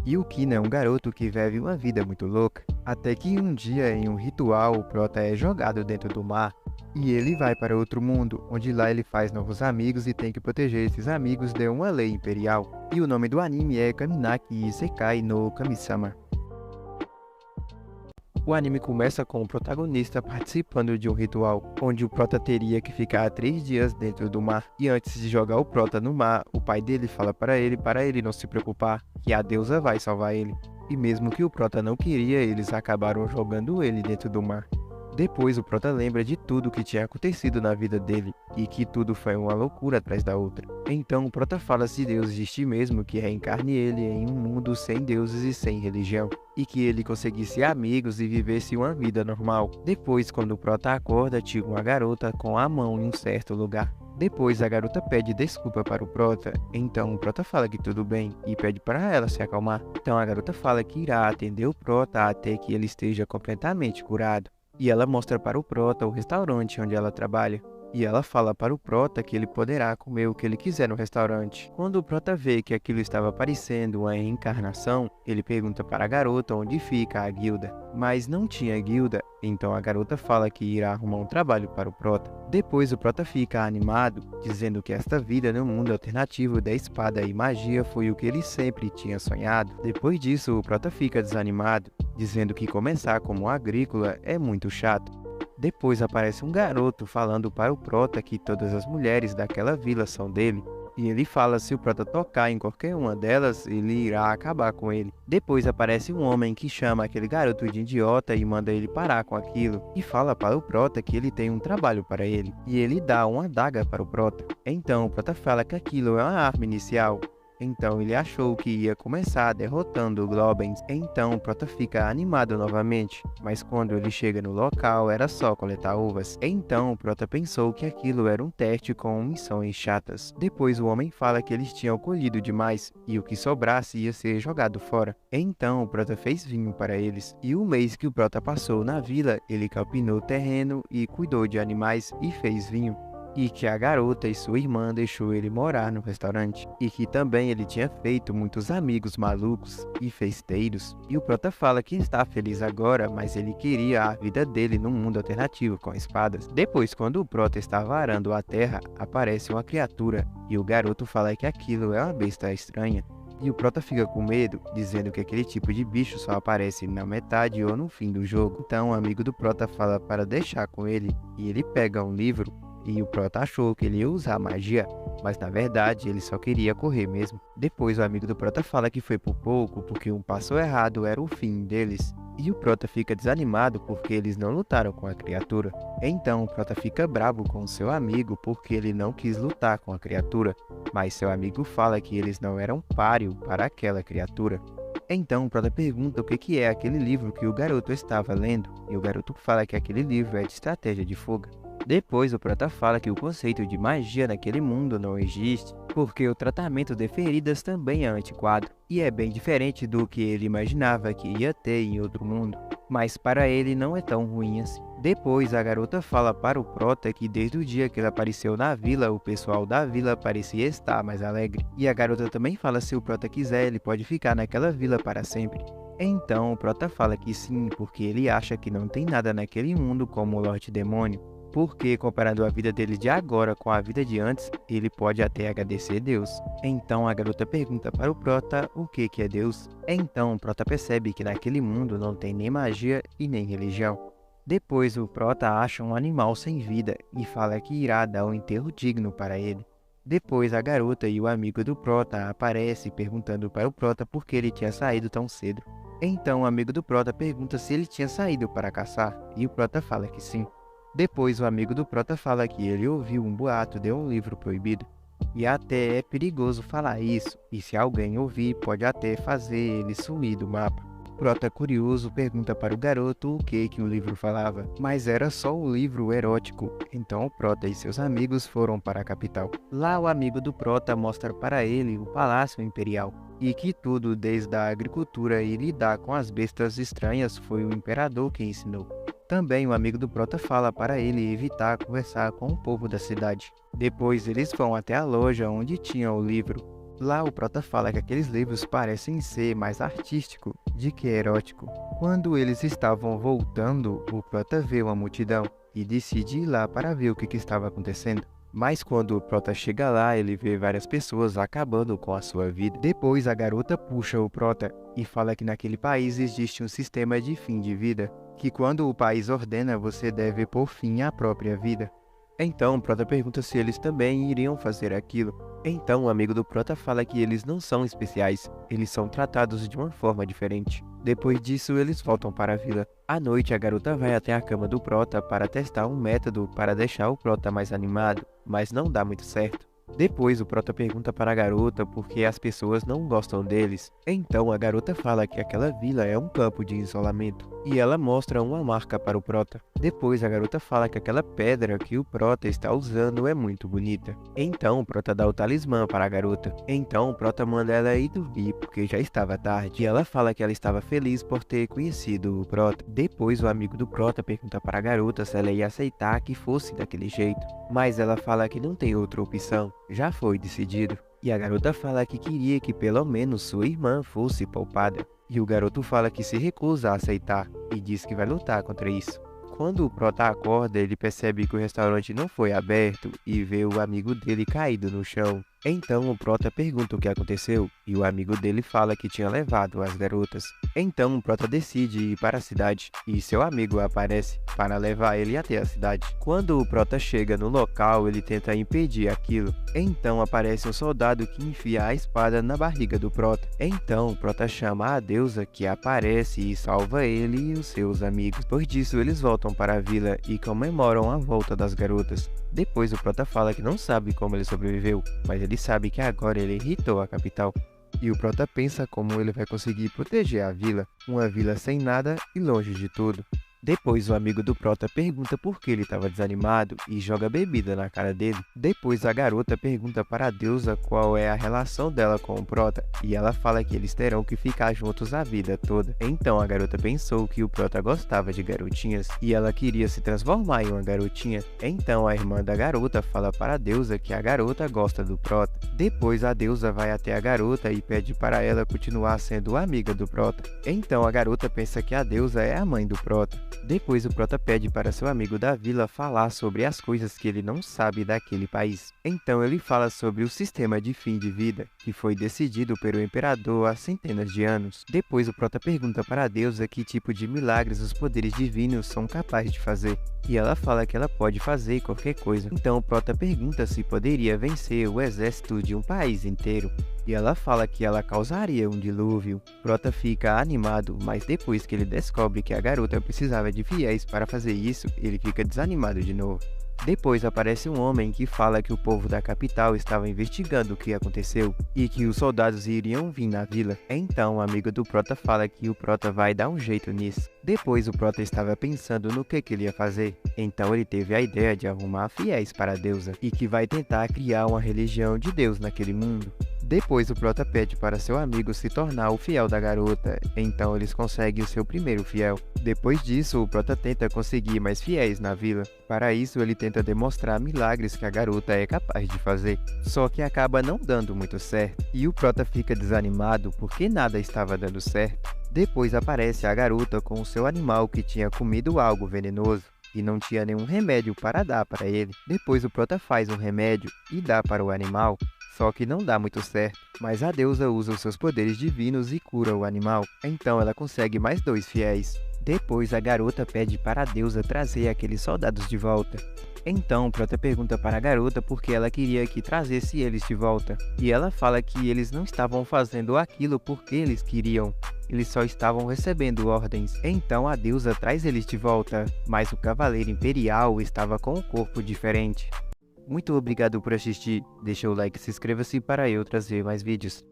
E o Kina é um garoto que vive uma vida muito louca, até que um dia em um ritual o Prota é jogado dentro do mar e ele vai para outro mundo, onde lá ele faz novos amigos e tem que proteger esses amigos de uma lei imperial. E o nome do anime é Kaminaki Isekai no Kami-sama. O anime começa com o protagonista participando de um ritual, onde o Prota teria que ficar 3 dias dentro do mar. E antes de jogar o Prota no mar, o pai dele fala para ele não se preocupar, que a deusa vai salvar ele. E mesmo que o Prota não queria, eles acabaram jogando ele dentro do mar. Depois o Prota lembra de tudo que tinha acontecido na vida dele, e que tudo foi uma loucura atrás da outra. Então o Prota fala se Deus existe mesmo, que reencarne ele em um mundo sem deuses e sem religião, e que ele conseguisse amigos e vivesse uma vida normal. Depois, quando o Prota acorda, tinha uma garota com a mão em um certo lugar. Depois a garota pede desculpa para o Prota, então o Prota fala que tudo bem e pede para ela se acalmar. Então a garota fala que irá atender o Prota até que ele esteja completamente curado. E ela mostra para o Prota o restaurante onde ela trabalha. E ela fala para o Prota que ele poderá comer o que ele quiser no restaurante. Quando o Prota vê que aquilo estava parecendo uma reencarnação, ele pergunta para a garota onde fica a guilda. Mas não tinha guilda, então a garota fala que irá arrumar um trabalho para o Prota. Depois o Prota fica animado, dizendo que esta vida no mundo alternativo da espada e magia foi o que ele sempre tinha sonhado. Depois disso o Prota fica desanimado, dizendo que começar como agrícola é muito chato. Depois aparece um garoto falando para o Prota que todas as mulheres daquela vila são dele. E ele fala se o Prota tocar em qualquer uma delas, ele irá acabar com ele. Depois aparece um homem que chama aquele garoto de idiota e manda ele parar com aquilo. E fala para o Prota que ele tem um trabalho para ele. E ele dá uma adaga para o Prota. Então o Prota fala que aquilo é uma arma inicial. Então ele achou que ia começar derrotando o Globens, então o Prota fica animado novamente, mas quando ele chega no local era só coletar uvas. Então o Prota pensou que aquilo era um teste com missões chatas. Depois o homem fala que eles tinham colhido demais e o que sobrasse ia ser jogado fora. Então o Prota fez vinho para eles, e o mês que o Prota passou na vila, ele campinou o terreno e cuidou de animais e fez vinho. E que a garota e sua irmã deixou ele morar no restaurante. E que também ele tinha feito muitos amigos malucos e festeiros. E o Prota fala que está feliz agora, mas ele queria a vida dele num mundo alternativo com espadas. Depois, quando o Prota estava arando a terra, aparece uma criatura. E o garoto fala que aquilo é uma besta estranha. E o Prota fica com medo, dizendo que aquele tipo de bicho só aparece na metade ou no fim do jogo. Então o amigo do Prota fala para deixar com ele. E ele pega um livro. E o Prota achou que ele ia usar magia, mas na verdade ele só queria correr mesmo. Depois o amigo do Prota fala que foi por pouco, porque um passo errado era o fim deles. E o Prota fica desanimado porque eles não lutaram com a criatura. Então o Prota fica bravo com seu amigo porque ele não quis lutar com a criatura, mas seu amigo fala que eles não eram páreo para aquela criatura. Então o Prota pergunta o que é aquele livro que o garoto estava lendo, e o garoto fala que aquele livro é de estratégia de fuga. Depois o Prota fala que o conceito de magia naquele mundo não existe, porque o tratamento de feridas também é antiquado, e é bem diferente do que ele imaginava que ia ter em outro mundo, mas para ele não é tão ruim assim. Depois a garota fala para o Prota que desde o dia que ele apareceu na vila, o pessoal da vila parecia estar mais alegre, e a garota também fala se o Prota quiser ele pode ficar naquela vila para sempre. Então o Prota fala que sim, porque ele acha que não tem nada naquele mundo como o Lorde Demônio. Porque, comparando a vida dele de agora com a vida de antes, ele pode até agradecer Deus. Então a garota pergunta para o Prota o que é Deus. Então o Prota percebe que naquele mundo não tem nem magia e nem religião. Depois o Prota acha um animal sem vida e fala que irá dar um enterro digno para ele. Depois a garota e o amigo do Prota aparecem perguntando para o Prota por que ele tinha saído tão cedo. Então o amigo do Prota pergunta se ele tinha saído para caçar e o Prota fala que sim. Depois o amigo do Prota fala que ele ouviu um boato de um livro proibido. E até é perigoso falar isso, e se alguém ouvir pode até fazer ele sumir do mapa. O Prota curioso pergunta para o garoto o que o livro falava, mas era só um livro erótico, então o Prota e seus amigos foram para a capital. Lá o amigo do Prota mostra para ele o Palácio Imperial, e que tudo desde a agricultura e lidar com as bestas estranhas foi o imperador quem ensinou. Também o amigo do Prota fala para ele evitar conversar com o povo da cidade. Depois eles vão até a loja onde tinha o livro. Lá o Prota fala que aqueles livros parecem ser mais artístico do que erótico. Quando eles estavam voltando, o Prota vê uma multidão e decide ir lá para ver o que estava acontecendo. Mas quando o Prota chega lá, ele vê várias pessoas acabando com a sua vida. Depois a garota puxa o Prota e fala que naquele país existe um sistema de fim de vida, que quando o país ordena, você deve pôr fim à própria vida. Então o Prota pergunta se eles também iriam fazer aquilo. Então o amigo do Prota fala que eles não são especiais, eles são tratados de uma forma diferente. Depois disso, eles voltam para a vila. À noite, a garota vai até a cama do Prota para testar um método para deixar o Prota mais animado, mas não dá muito certo. Depois, o Prota pergunta para a garota por que as pessoas não gostam deles. Então, a garota fala que aquela vila é um campo de isolamento, e ela mostra uma marca para o Prota. Depois, a garota fala que aquela pedra que o Prota está usando é muito bonita. Então, o Prota dá o talismã para a garota. Então, o Prota manda ela ir dormir, porque já estava tarde, e ela fala que ela estava feliz por ter conhecido o Prota. Depois, o amigo do Prota pergunta para a garota se ela ia aceitar que fosse daquele jeito, mas ela fala que não tem outra opção. Já foi decidido. E a garota fala que queria que pelo menos sua irmã fosse poupada. E o garoto fala que se recusa a aceitar e diz que vai lutar contra isso. Quando o Prota acorda, ele percebe que o restaurante não foi aberto e vê o amigo dele caído no chão. Então o Prota pergunta o que aconteceu e o amigo dele fala que tinha levado as garotas. Então o Prota decide ir para a cidade e seu amigo aparece para levar ele até a cidade. Quando o Prota chega no local, ele tenta impedir aquilo. Então aparece um soldado que enfia a espada na barriga do Prota. Então o Prota chama a deusa que aparece e salva ele e os seus amigos. Depois disso, eles voltam para a vila e comemoram a volta das garotas. Depois o Prota fala que não sabe como ele sobreviveu, mas ele sabe que agora ele irritou a capital. E o Prota pensa como ele vai conseguir proteger a vila, uma vila sem nada e longe de tudo. Depois o amigo do Prota pergunta por que ele estava desanimado e joga bebida na cara dele. Depois a garota pergunta para a deusa qual é a relação dela com o Prota e ela fala que eles terão que ficar juntos a vida toda. Então a garota pensou que o Prota gostava de garotinhas e ela queria se transformar em uma garotinha. Então a irmã da garota fala para a deusa que a garota gosta do Prota. Depois a deusa vai até a garota e pede para ela continuar sendo amiga do Prota. Então a garota pensa que a deusa é a mãe do Prota. Depois o Prota pede para seu amigo da vila falar sobre as coisas que ele não sabe daquele país. Então ele fala sobre o sistema de fim de vida, que foi decidido pelo imperador há centenas de anos. Depois o Prota pergunta para a deusa que tipo de milagres os poderes divinos são capazes de fazer. E ela fala que ela pode fazer qualquer coisa. Então o Prota pergunta se poderia vencer o exército de um país inteiro. E ela fala que ela causaria um dilúvio. Prota fica animado, mas depois que ele descobre que a garota precisava de fiéis para fazer isso, ele fica desanimado de novo. Depois aparece um homem que fala que o povo da capital estava investigando o que aconteceu e que os soldados iriam vir na vila. Então o amigo do Prota fala que o Prota vai dar um jeito nisso. Depois o Prota estava pensando no que ele ia fazer. Então ele teve a ideia de arrumar fiéis para a deusa e que vai tentar criar uma religião de Deus naquele mundo. Depois o Prota pede para seu amigo se tornar o fiel da garota, então eles conseguem o seu primeiro fiel. Depois disso, o Prota tenta conseguir mais fiéis na vila. Para isso, ele tenta demonstrar milagres que a garota é capaz de fazer, só que acaba não dando muito certo, e o Prota fica desanimado porque nada estava dando certo. Depois aparece a garota com o seu animal que tinha comido algo venenoso e não tinha nenhum remédio para dar para ele. Depois o Prota faz um remédio e dá para o animal, só que não dá muito certo, mas a deusa usa os seus poderes divinos e cura o animal, então ela consegue mais 2 fiéis. Depois a garota pede para a deusa trazer aqueles soldados de volta. Então Prota pergunta para a garota por que ela queria que trazesse eles de volta, e ela fala que eles não estavam fazendo aquilo porque eles queriam. Eles só estavam recebendo ordens. Então a deusa traz eles de volta, mas o cavaleiro imperial estava com um corpo diferente. Muito obrigado por assistir, deixa o like e se inscreva-se para eu trazer mais vídeos.